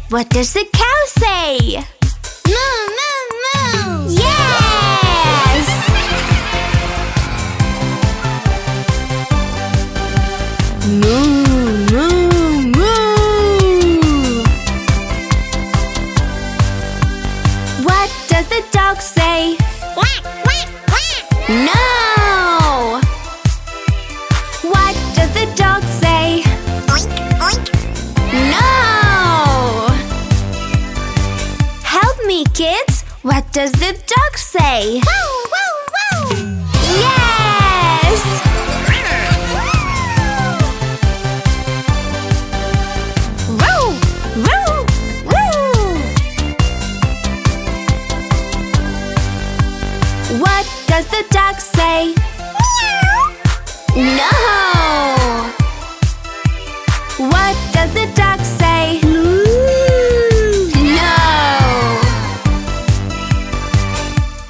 What does the cow say? Moo, moo, moo! Yes! Moo, moo, moo! What does the dog say? Quack, quack, quack! No! What does the dog say? Oink, oink! No! Help me, kids! What does the dog say? Wow, wow, wow! Yes! Row! Row! Row! What does the dog say? No! What does the dog say? No!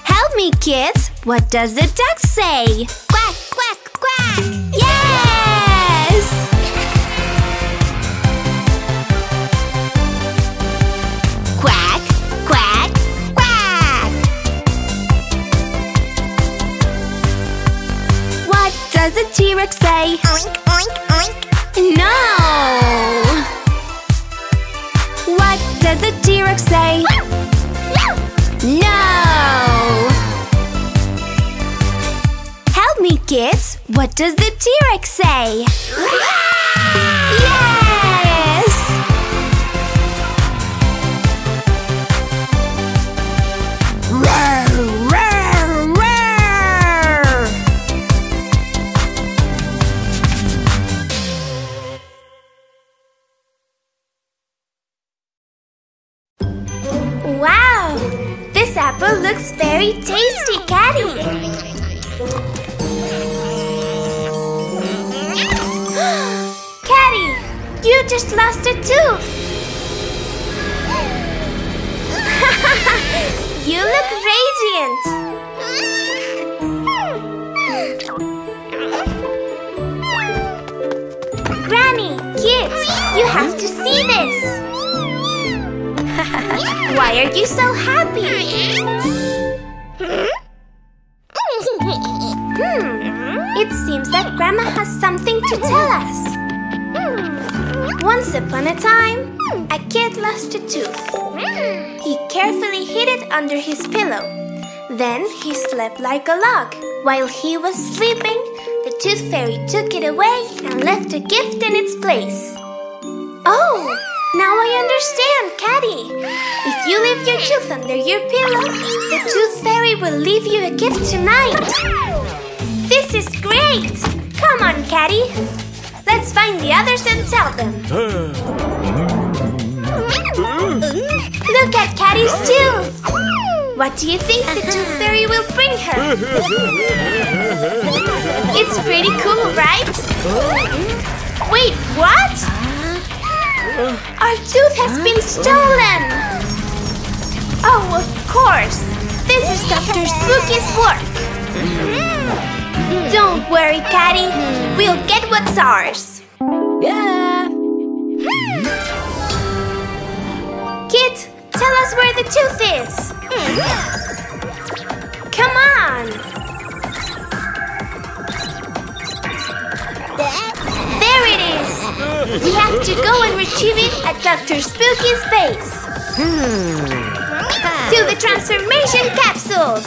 Help me, kids! What does the dog say? Quack, quack, quack! Yes! Quack, quack, quack! What does the T-Rex say? Oink, oink, oink! No! What does the T-Rex say? No! Help me, kids! What does the T-Rex say? Yes! Roar, roar, roar! Wow! This apple looks very tasty, Caddy! Caddy, you just lost a tooth! You look radiant! Granny, kids, you have to see this! Why are you so happy? It seems that Grandma has something to tell us. Once upon a time, a kid lost a tooth. He carefully hid it under his pillow. Then he slept like a log. While he was sleeping, the tooth fairy took it away and left a gift in its place. Oh! Now I understand, Caddy. If you leave your tooth under your pillow, the tooth fairy will leave you a gift tonight. This is great! Come on, Caddy. Let's find the others and tell them. Look at Caddy's tooth. What do you think the tooth fairy will bring her? It's pretty cool, right? Wait, what? Our tooth has been stolen! Oh, of course! This is Dr. Spooky's work! Don't worry, Caddy. We'll get what's ours. Yeah! Kit, tell us where the tooth is. Come on! There it is! We have to go and retrieve it at Dr. Spooky's base. To the transformation capsules!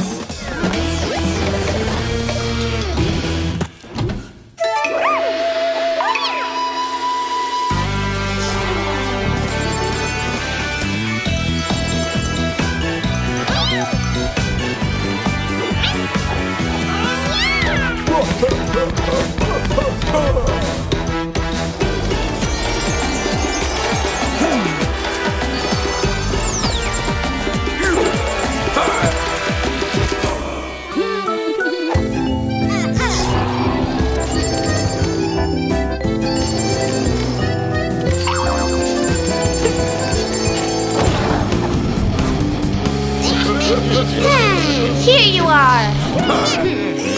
Here you are!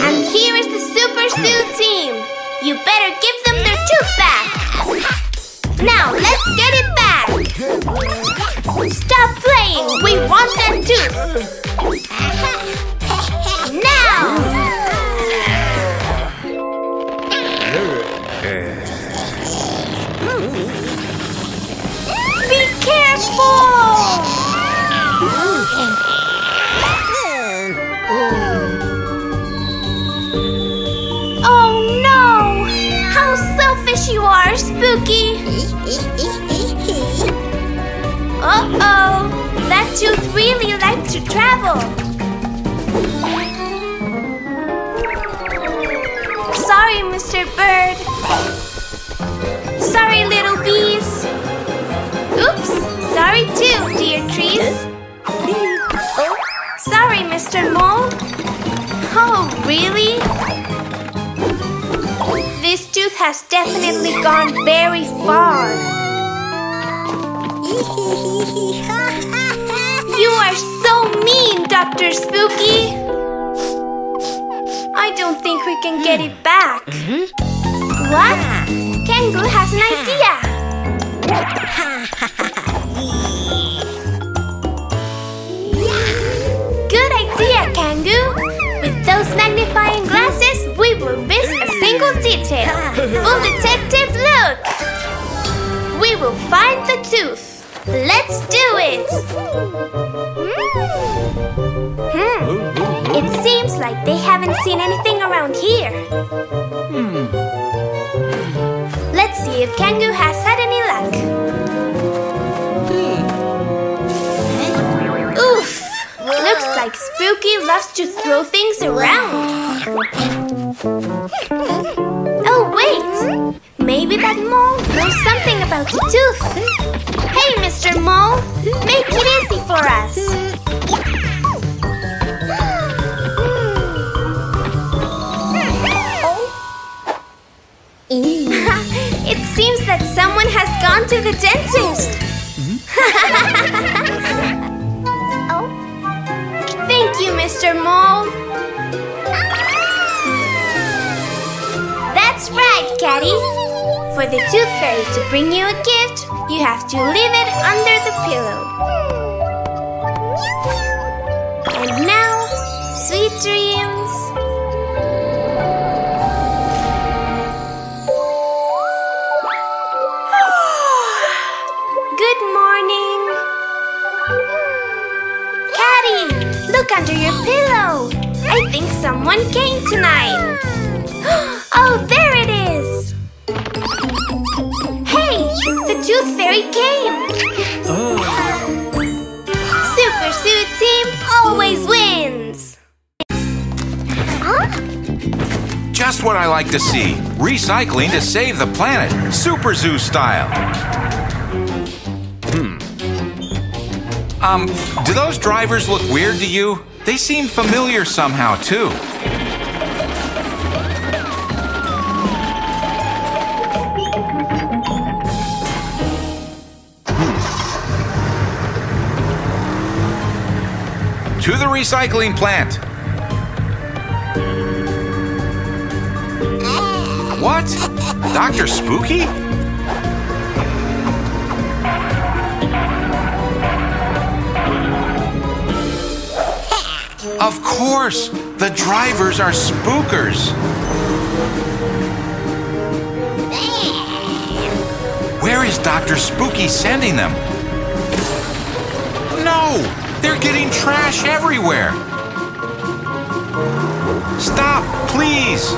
And here is the Superzoo team! You better give them their tooth back! Now, let's get it back! We want that tooth! Now! Be careful! Oh no! How selfish you are, Spooky! Uh-oh! That tooth really likes to travel! Sorry, Mr. Bird! Sorry, little bees! Oops! Sorry too, dear trees! Sorry, Mr. Mole! Oh, really? This tooth has definitely gone very far. You are so mean, Dr. Spooky! I don't think we can get it back. What? Kangoo has an idea! Good idea, Kangoo! With those magnifying glasses, we will miss a single detail. Full detective look! We will find the tooth. Let's do it! It seems like they haven't seen anything around here. Let's see if Kangoo has had any luck. Oof! Looks like Spooky loves to throw things around. Oh, wait! Maybe that mole knows something about the tooth. Hey, Mr. Mole! Make it easy for us! It seems that someone has gone to the dentist! Thank you, Mr. Mole! That's right, Catty! For the Tooth Fairy to bring you a gift, you have to leave it under the pillow. And now, sweet dreams! Good morning! Catty, look under your pillow! I think someone came tonight! Oh, there it is! Hey, the Tooth Fairy came! Superzoo team always wins! Just what I like to see. Recycling to save the planet. Superzoo style. Do those drivers look weird to you? They seem familiar somehow, too. To the recycling plant. What? Dr. Spooky? Of course! The drivers are spookers! Where is Dr. Spooky sending them? No! They're getting trash everywhere! Stop, please!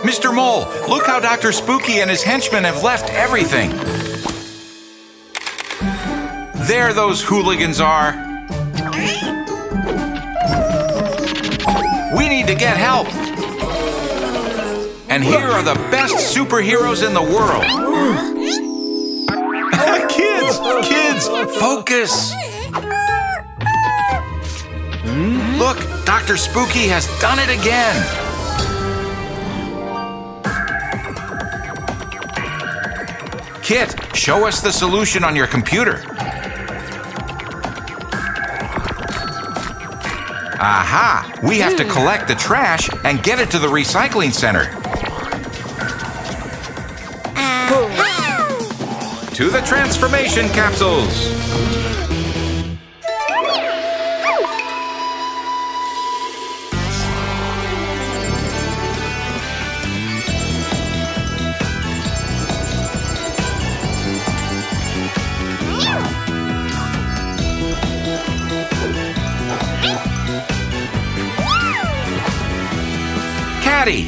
Mr. Mole, look how Dr. Spooky and his henchmen have left everything. There those hooligans are. We need to get help. And here are the best superheroes in the world. Kids, focus. Look, Dr. Spooky has done it again. Kit, show us the solution on your computer. Aha! We have to collect the trash and get it to the recycling center. To the transformation capsules. Caddy.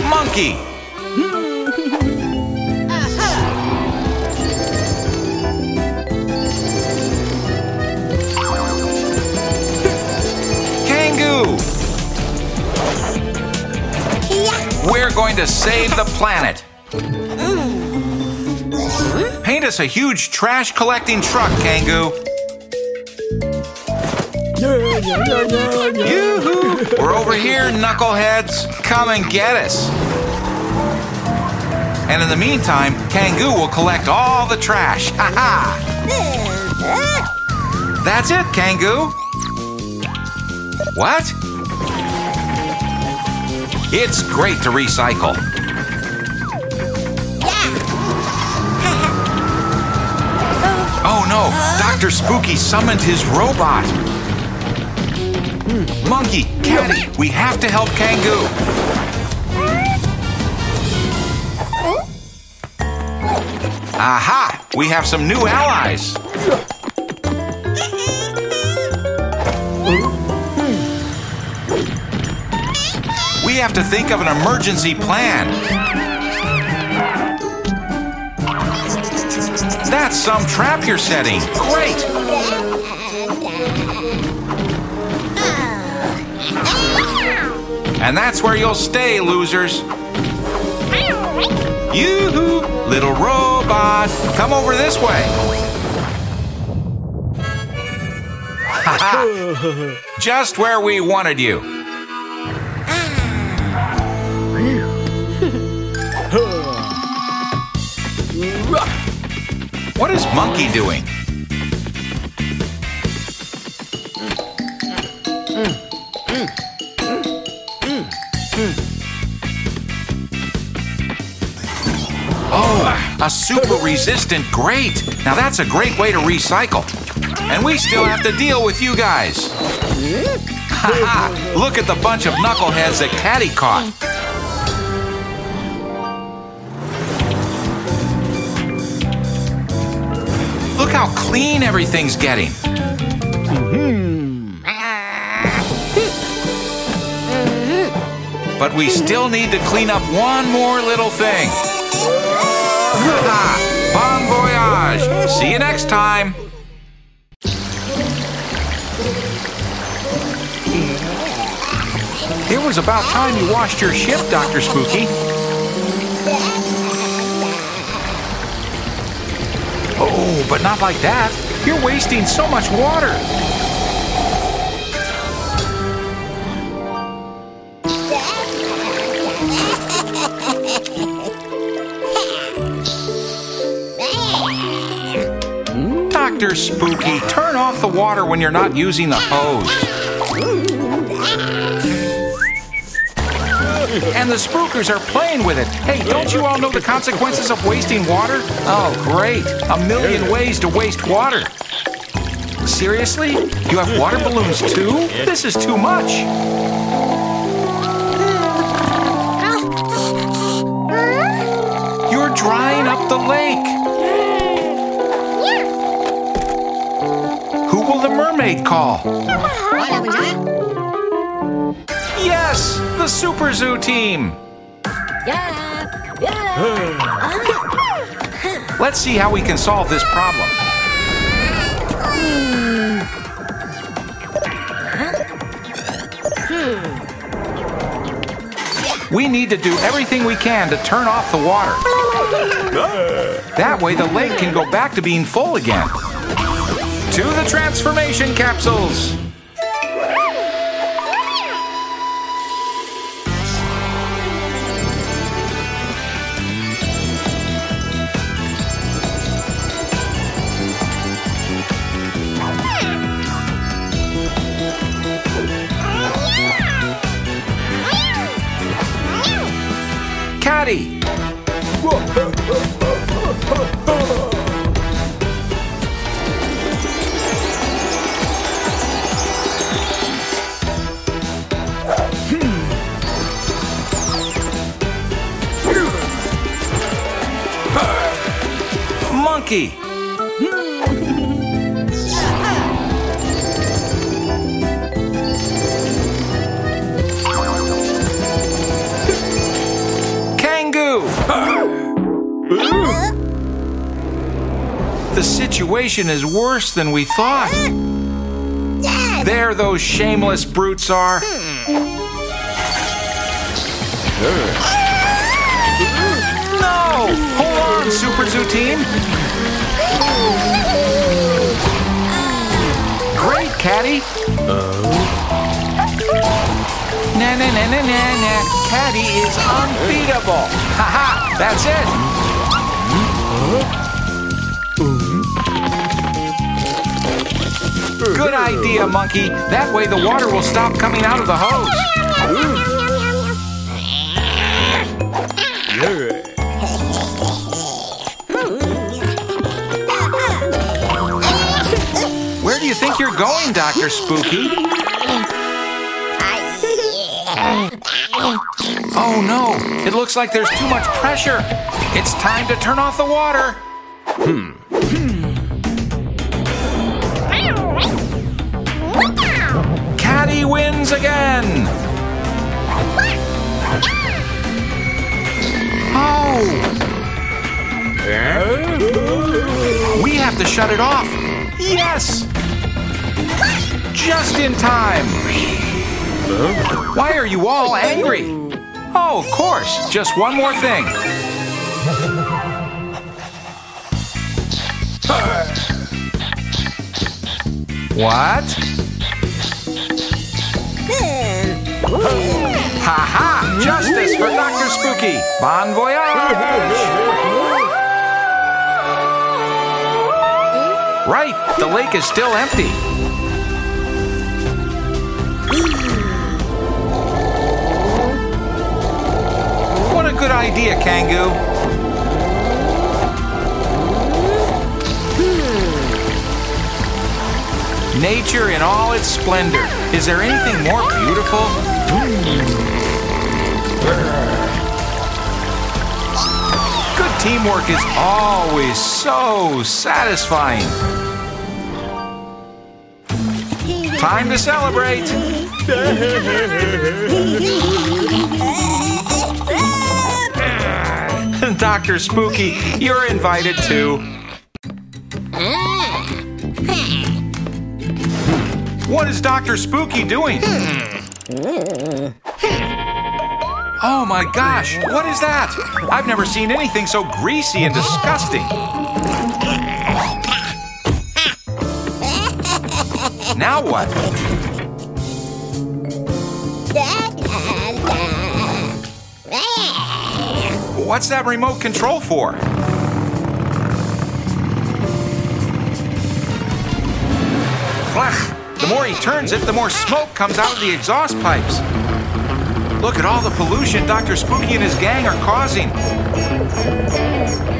Monkey. We're going to save the planet. Paint us a huge trash collecting truck, Kangoo. Yoo-hoo! We're over here, knuckleheads. Come and get us. And in the meantime, Kangoo will collect all the trash. Ha-ha! That's it, Kangoo. What? It's great to recycle. Oh no, Dr. Spooky summoned his robot. Monkey, Caddy, we have to help Kangoo. Aha, we have some new allies. We have to think of an emergency plan. That's some trap you're setting. Great! And that's where you'll stay, losers. Yoo-hoo! Little robot, come over this way. Ha-ha! Just where we wanted you. What is Monkey doing? Oh, a super resistant grate. Now that's a great way to recycle. And we still have to deal with you guys. Ha-ha! Look at the bunch of knuckleheads that Caddy caught. Look how clean everything's getting. But we still need to clean up one more little thing. Bon voyage! See you next time. It was about time you washed your ship, Dr. Spooky. Oh, but not like that. You're wasting so much water. Dr. Spooky, turn off the water when you're not using the hose. And the spookers are playing with it. Hey, don't you all know the consequences of wasting water? Oh, great. 1,000,000 ways to waste water. Seriously? You have water balloons too? This is too much. You're drying up the lake. Who will the mermaid call? Yes, the Superzoo team. Let's see how we can solve this problem. We need to do everything we can to turn off the water. That way the lake can go back to being full again. To the transformation capsules. Caddy. Monkey. The situation is worse than we thought. There those shameless brutes are. No! Hold on, Superzoo team. Great, Caddy. Na na na na na na. Caddy is unbeatable. Haha, that's it. Good idea, Monkey. That way the water will stop coming out of the hose. Where do you think you're going, Dr. Spooky? Oh no, it looks like there's too much pressure. It's time to turn off the water. Caddy wins again. Oh. We have to shut it off. Yes. Just in time. Why are you all angry? Oh, of course. Just one more thing. What? Ha-ha! Justice for Dr. Spooky. Bon voyage! Right, the lake is still empty. What a good idea, Kangoo. Nature in all its splendor. Is there anything more beautiful? Good teamwork is always so satisfying. Time to celebrate. Dr. Spooky, you're invited too. What is Dr. Spooky doing? Oh my gosh, what is that? I've never seen anything so greasy and disgusting. Now what? What's that remote control for? The more he turns it, the more smoke comes out of the exhaust pipes. Look at all the pollution Dr. Spooky and his gang are causing.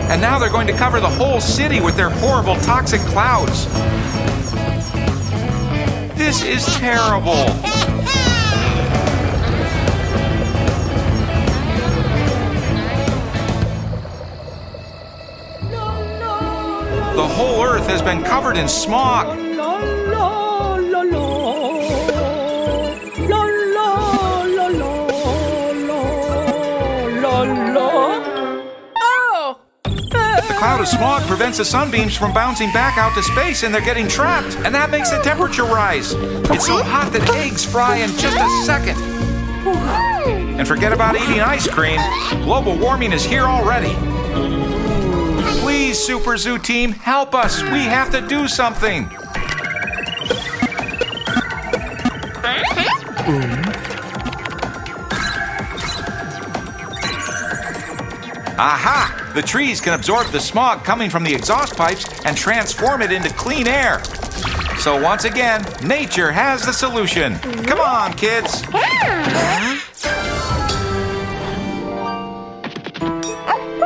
And now they're going to cover the whole city with their horrible toxic clouds. This is terrible. The whole earth has been covered in smog. The cloud of smog prevents the sunbeams from bouncing back out to space, and they're getting trapped, and that makes the temperature rise. It's so hot that eggs fry in just a second. And forget about eating ice cream. Global warming is here already. Please, Superzoo team, help us. We have to do something. Aha! The trees can absorb the smog coming from the exhaust pipes and transform it into clean air. So once again, nature has the solution. Come on, kids.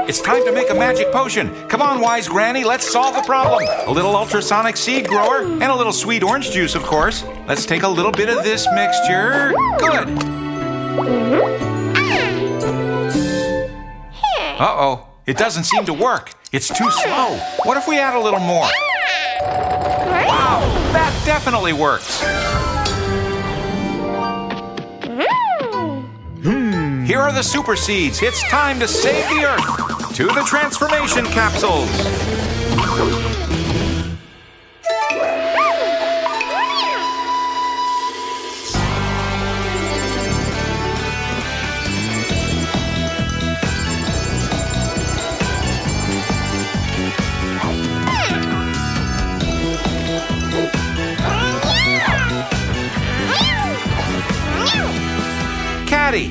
It's time to make a magic potion. Come on, wise granny, let's solve the problem. A little ultrasonic seed grower and a little sweet orange juice, of course. Let's take a little bit of this mixture. Good. Uh-oh, it doesn't seem to work. It's too slow. What if we add a little more? Wow, that definitely works. Here are the super seeds. It's time to save the earth. To the transformation capsules. Caddy.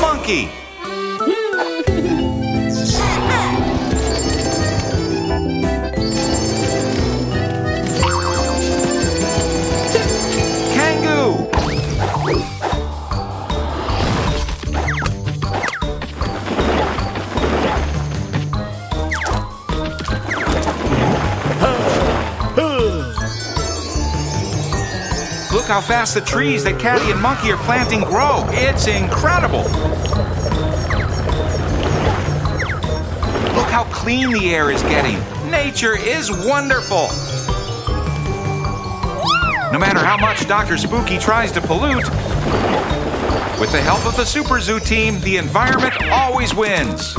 Monkey. Kangoo. Look how fast the trees that Caddy and Monkey are planting grow. It's incredible. Look how clean the air is getting. Nature is wonderful. No matter how much Dr. Spooky tries to pollute, with the help of the Superzoo team, the environment always wins.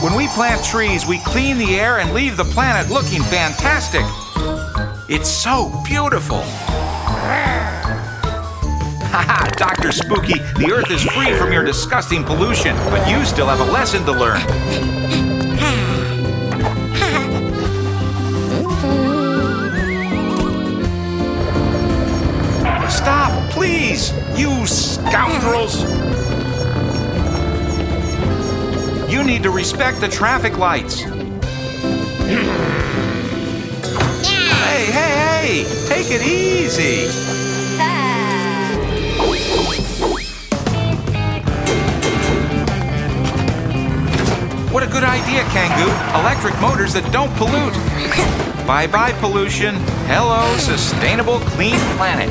When we plant trees, we clean the air and leave the planet looking fantastic. It's so beautiful. Haha, Dr. Spooky, the Earth is free from your disgusting pollution, but you still have a lesson to learn. Stop, please, you scoundrels! You need to respect the traffic lights. Hey, hey, hey! Take it easy! What a good idea, Kangoo! Electric motors that don't pollute! Bye-bye, pollution. Hello, sustainable, clean planet.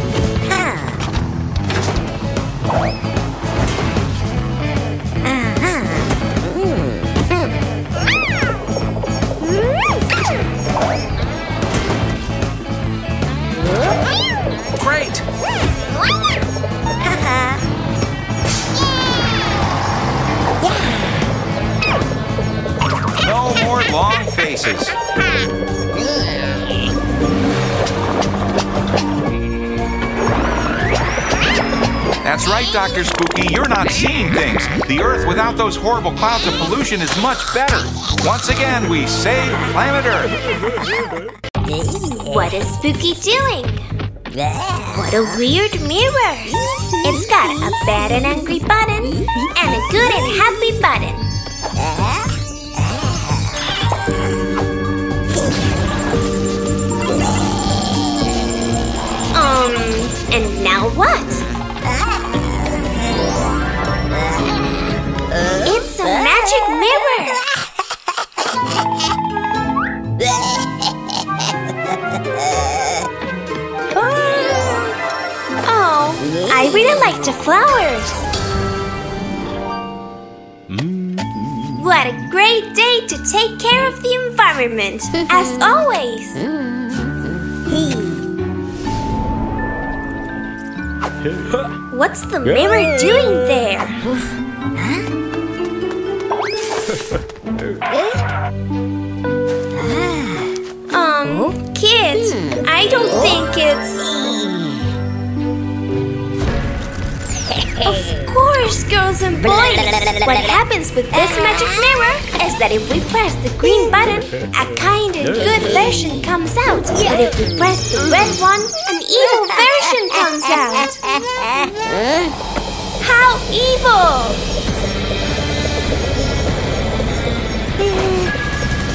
Great! No more long faces. That's right, Dr. Spooky, you're not seeing things. The Earth without those horrible clouds of pollution is much better. Once again, we save planet Earth. What is Spooky doing? What a weird mirror! It's got a bad and angry button and a good and happy button. And now what? It's a magic mirror! Oh, I really like the flowers. What a great day to take care of the environment, as always. What's the mirror doing there? kit. I don't think it's... Of course, girls and boys. What happens with this magic mirror is that if we press the green button, a kind and good version comes out. But if we press the red one, an evil version comes out. How evil!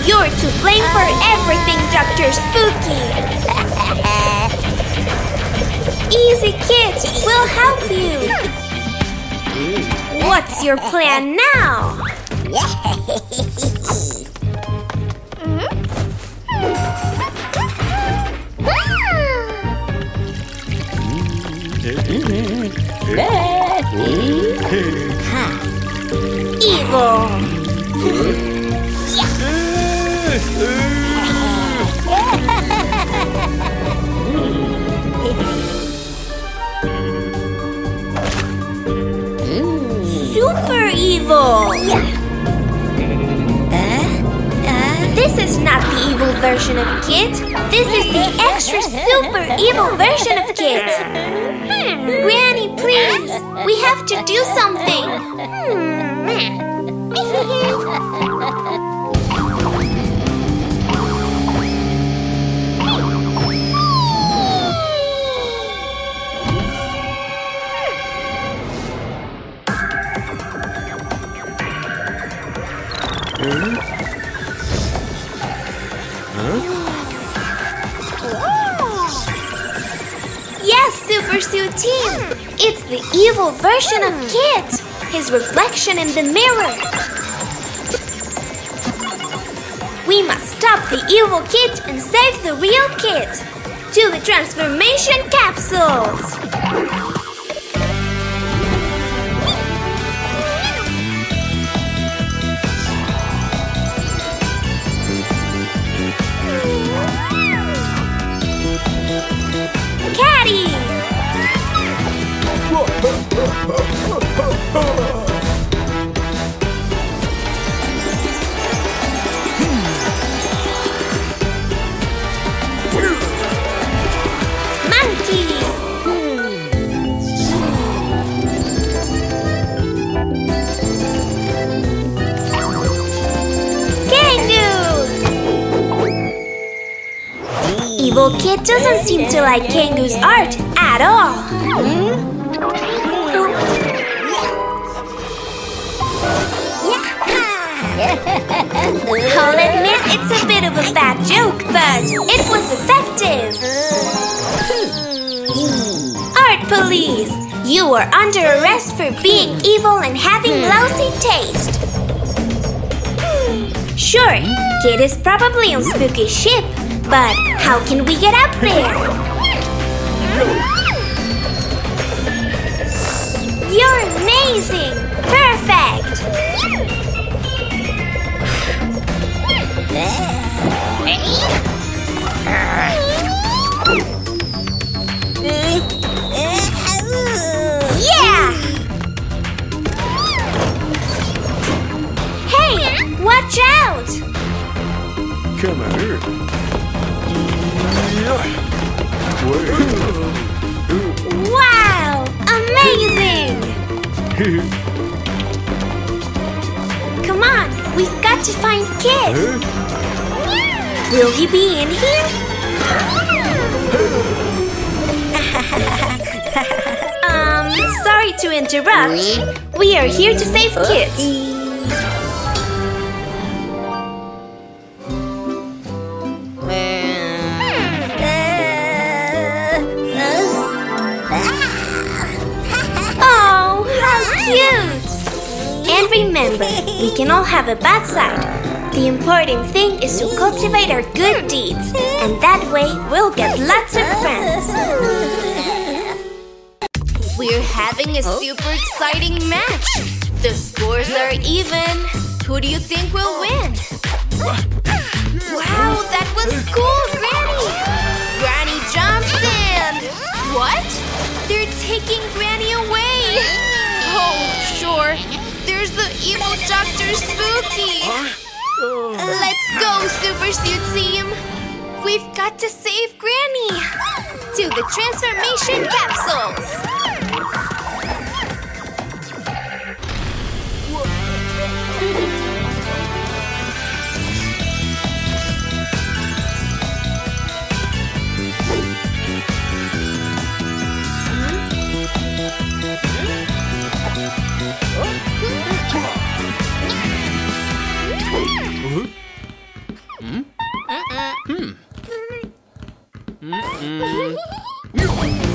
You're to blame for everything, Dr. Spooky. Easy, kids. We'll help you. What's your plan now? Evil. Super evil! This is not the evil version of Kit. This is the extra super evil version of Kit. Granny, please! We have to do something! Yes, Superzoo team! It's the evil version of Kit! His reflection in the mirror! We must stop the evil Kit and save the real Kit! To the transformation capsules! Caddy! Monkey! Kangaroo! Evil Kid doesn't seem to like Kangaroo's art at all. I'll admit it's a bit of a bad joke, but it was effective. Art police, you are under arrest for being evil and having lousy taste. Sure, Kid is probably on Spooky's ship, but how can we get up there? You're amazing! Perfect! Yeah! Hey, watch out! Come here. Wow! Amazing! Come on, we've got to find Kid. Will he be in here? Sorry to interrupt. We are here to save Kid. Oh, how cute! And remember, we can all have a bad side. The important thing is to cultivate our good deeds, and that way we'll get lots of friends. We're having a super exciting match. The scores are even. Who do you think will win? Wow, that was cool, Granny! Granny jumps in! What? They're taking Granny away! Oh, sure. There's the evil Dr. Spooky! Let's go, Superzoo team! We've got to save Granny! To the transformation capsules!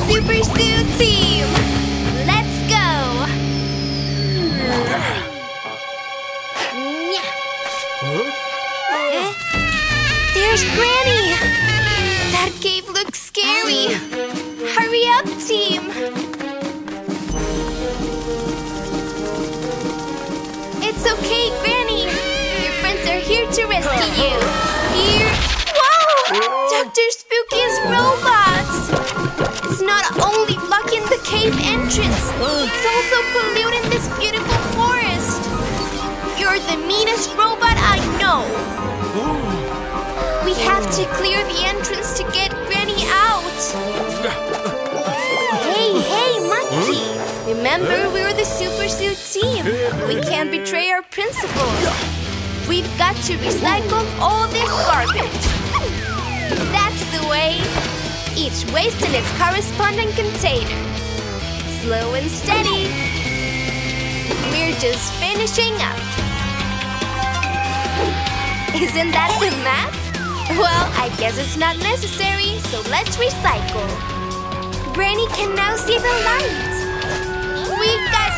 Superzoo team! Let's go! There's Granny! That cave looks scary! Hurry up, team! It's okay, Granny! Your friends are here to rescue you! Here... Whoa! Dr. Spooky's robots! It's not only blocking the cave entrance, it's also polluting this beautiful forest! You're the meanest robot I know! We have to clear the entrance to get Granny out! Hey, monkey! Remember, we're the Superzoo team! We can't betray our principles! We've got to recycle all this garbage! That's the way! Each waste in its corresponding container. Slow and steady. We're just finishing up. Isn't that the map? Well, I guess it's not necessary, so let's recycle. Granny can now see the light. We got